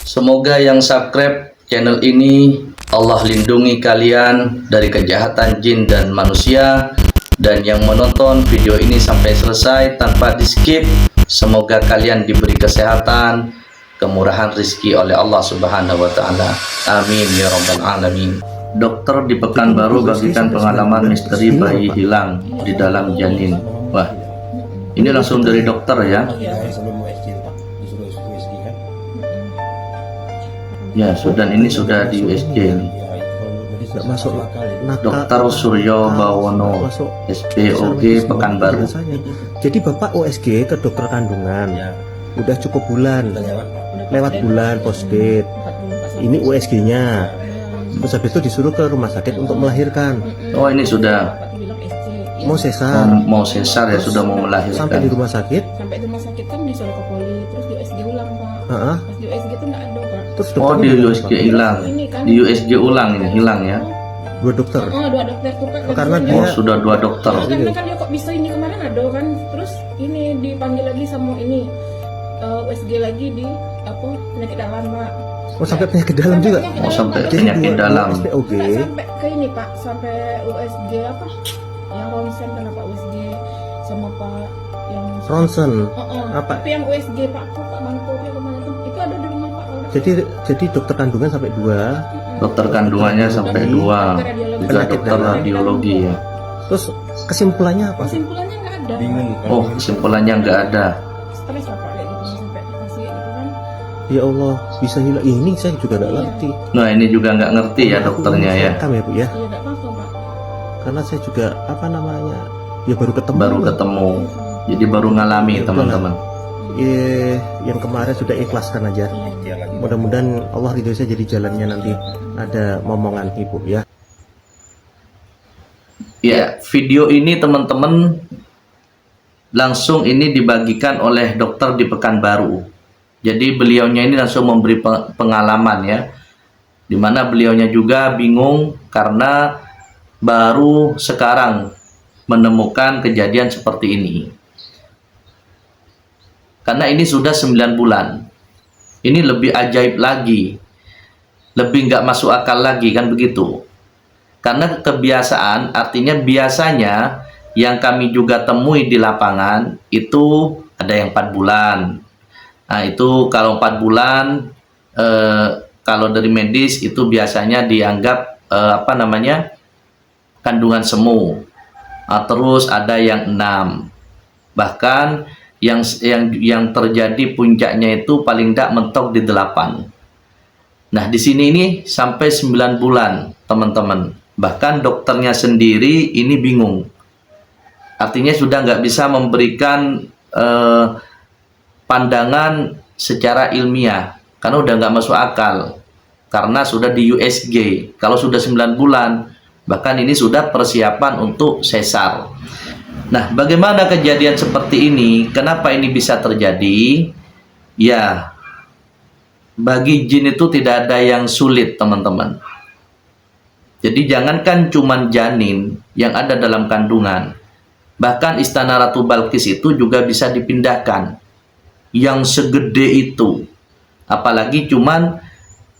Semoga yang subscribe channel ini Allah lindungi kalian dari kejahatan jin dan manusia, dan yang menonton video ini sampai selesai tanpa di skip, semoga kalian diberi kesehatan, kemurahan rezeki oleh Allah Subhanahu wa taala. Amin ya rabbal alamin. Dokter di Pekanbaru bagikan pengalaman misteri bayi hilang di dalam janin. Wah, ini langsung dari dokter ya. Ya, dan ini sudah di USG nih. Masuk Dokter Suryo Bawono, SPOG Pekanbaru. Jadi Bapak USG ke dokter kandungan, udah cukup bulan, lewat bulan postdate. Ini USG-nya. Terus habis itu disuruh ke rumah sakit untuk melahirkan. Oh, ini sudah Mau sesar. mau sesar ya, sudah mau melahirkan. Sampai di rumah sakit. Sampai di rumah sakit kan disuruh ke poli, terus di USG ulang Pak. Heeh. Pas di USG itu nggak ada Pak. Terus Oh, dokternya di bilang USG apa? hilang. Ini kan. Di USG ulang ini hilang ya. Dua dokter. Oh, dua dokter tuh Pak. Oh, karena Terus Oh, dia- sudah dua dokter. karena kan dia kok bisa ini kemarin ada kan, terus ini dipanggil lagi sama ini USG lagi di apa penyakit dalam Pak. Oh, sampai penyakit dalam juga. Oh, sampai Pak. Jadi penyakit dua dalam. SPOG. Nggak sampai ke ini Pak, sampai USG apa yang ronsen kan Pak USG sama Pak yang Ronsen. Apa? Tapi yang USG Pak tuh Pak Mangko yang kemana tuh itu ada di rumah Pak. Jadi dokter kandungan sampai dua. Dokter kandungannya sampai dua. Juga Penyakit dokter dalam. radiologi ya. Terus kesimpulannya apa? Kesimpulannya nggak ada. Oh, kesimpulannya nggak ada. Stres lah Pak kayak gitu sampai dikasih gitu kan. Ya Allah, bisa hilang. Ini saya juga nggak ngerti. Nah, ini juga nggak ngerti ya dokternya ya. Rekam ya Bu ya. Iya nggak apa-apa Pak. Karena saya juga apa namanya, ya baru ketemu. Baru ketemu. Jadi baru ngalami Ya, teman-teman. Yang kemarin sudah ikhlaskan aja. Mudah-mudahan Allah ridho saya jadi jalannya nanti ada momongan ibu ya. Ya, video ini teman-teman langsung ini dibagikan oleh dokter di Pekanbaru. Jadi beliaunya ini langsung memberi pengalaman ya. Dimana beliaunya juga bingung karena baru sekarang menemukan kejadian seperti ini. Karena ini sudah 9 bulan. Ini lebih ajaib lagi. Lebih nggak masuk akal lagi kan begitu. Karena kebiasaan, artinya biasanya yang kami juga temui di lapangan itu ada yang 4 bulan. Nah itu kalau 4 bulan, kalau dari medis itu biasanya dianggap kandungan semu. Terus ada yang 6. Bahkan yang terjadi puncaknya itu paling tidak mentok di 8. Nah di sini ini sampai 9 bulan teman-teman. Bahkan dokternya sendiri ini bingung. Artinya sudah nggak bisa memberikan pandangan secara ilmiah. Karena udah nggak masuk akal. Karena sudah di USG. Kalau sudah 9 bulan, bahkan ini sudah persiapan untuk sesar. Nah, bagaimana kejadian seperti ini? Kenapa ini bisa terjadi? Ya, bagi jin itu tidak ada yang sulit, teman-teman. Jadi jangankan cuman janin yang ada dalam kandungan. Bahkan istana Ratu Balkis itu juga bisa dipindahkan. Yang segede itu. Apalagi cuman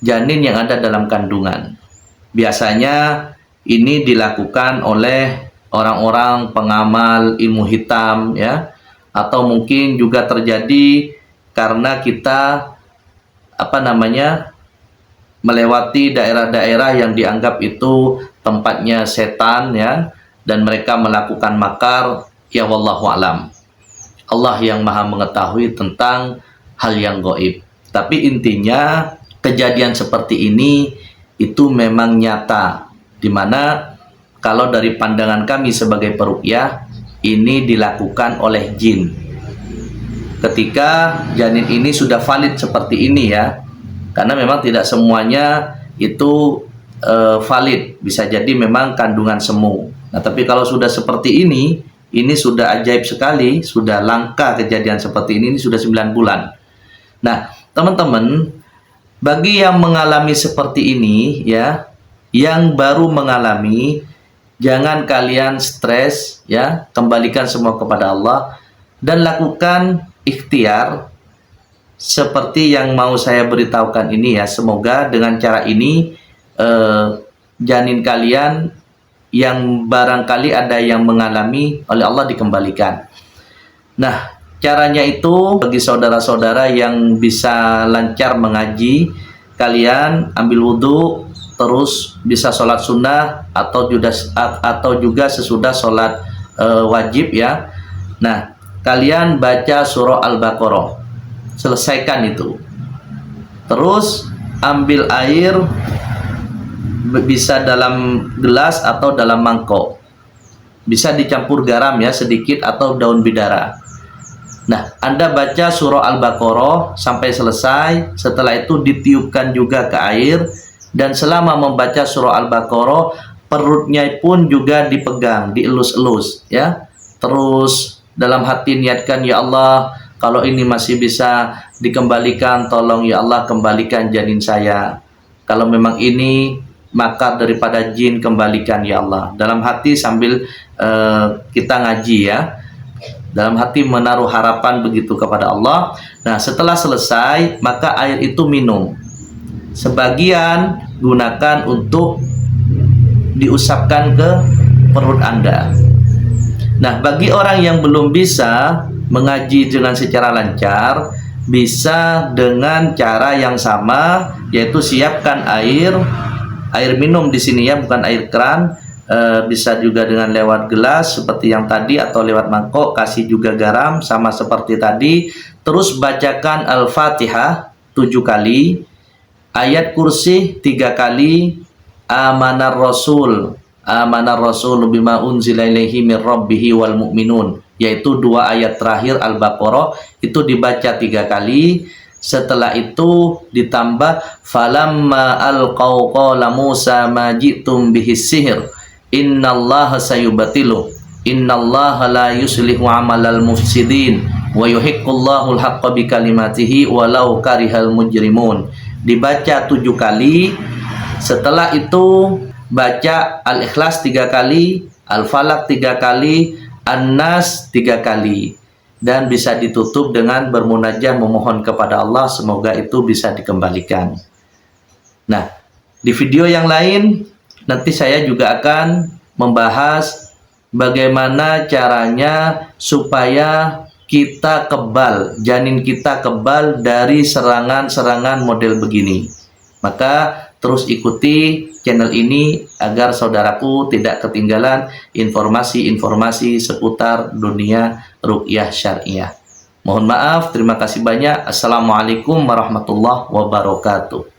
janin yang ada dalam kandungan. Biasanya ini dilakukan oleh orang-orang pengamal ilmu hitam ya, atau mungkin juga terjadi karena kita melewati daerah-daerah yang dianggap itu tempatnya setan ya, dan mereka melakukan makar ya, wallahu alam. Allah yang maha mengetahui tentang hal yang gaib. Tapi intinya kejadian seperti ini itu memang nyata, dimana kalau dari pandangan kami sebagai peruqyah, ini dilakukan oleh jin. Ketika janin ini sudah valid seperti ini ya, karena memang tidak semuanya itu valid, bisa jadi memang kandungan semu. Nah tapi kalau sudah seperti ini sudah ajaib sekali, sudah langka kejadian seperti ini sudah 9 bulan. Nah teman-teman, bagi yang mengalami seperti ini ya, yang baru mengalami, jangan kalian stres ya, kembalikan semua kepada Allah dan lakukan ikhtiar seperti yang mau saya beritahukan ini ya, semoga dengan cara ini janin kalian yang barangkali ada yang mengalami oleh Allah dikembalikan. Nah, caranya itu bagi saudara-saudara yang bisa lancar mengaji, kalian ambil wudhu, terus bisa sholat sunnah atau juga sesudah sholat wajib ya. Nah, kalian baca surah Al-Baqarah, selesaikan itu. Terus ambil air, bisa dalam gelas atau dalam mangkok, bisa dicampur garam ya sedikit atau daun bidara. Nah, Anda baca surah Al-Baqarah sampai selesai. Setelah itu ditiupkan juga ke air, dan selama membaca surah Al-Baqarah perutnya pun juga dipegang, dielus-elus ya. Terus dalam hati niatkan, ya Allah, kalau ini masih bisa dikembalikan, tolong ya Allah kembalikan janin saya. Kalau memang ini maka daripada jin, kembalikan ya Allah. Dalam hati sambil kita ngaji ya, dalam hati menaruh harapan begitu kepada Allah. Nah, setelah selesai maka air itu minum. Sebagian gunakan untuk diusapkan ke perut Anda. Nah, bagi orang yang belum bisa mengaji dengan secara lancar, bisa dengan cara yang sama, yaitu siapkan air minum di sini ya, bukan air keran. Bisa juga dengan lewat gelas seperti yang tadi, atau lewat mangkok, kasih juga garam sama seperti tadi. Terus bacakan Al-Fatihah 7 kali, ayat kursi 3 kali, amanar rasul bima unzila ilaihi min rabbihi wal mu'minun, yaitu 2 ayat terakhir Al-Baqarah itu dibaca 3 kali. Setelah itu ditambah falamma alqaw qala Musa ma ji'tum bihi sihir innallaha sayubatilu innallaha la yuslihu amalal mufsidin wa yuhiqqullahu al-haqqa bikalimatihi walau karihal mujrimun. Dibaca 7 kali. Setelah itu baca Al-Ikhlas 3 kali, Al-Falaq 3 kali, An-Nas 3 kali, dan bisa ditutup dengan bermunajah memohon kepada Allah, semoga itu bisa dikembalikan. Nah, di video yang lain nanti saya juga akan membahas bagaimana caranya supaya kita kebal, janin kita kebal dari serangan-serangan model begini. Maka terus ikuti channel ini agar saudaraku tidak ketinggalan informasi-informasi seputar dunia ruqyah syariah. Mohon maaf, terima kasih banyak. Assalamualaikum warahmatullahi wabarakatuh.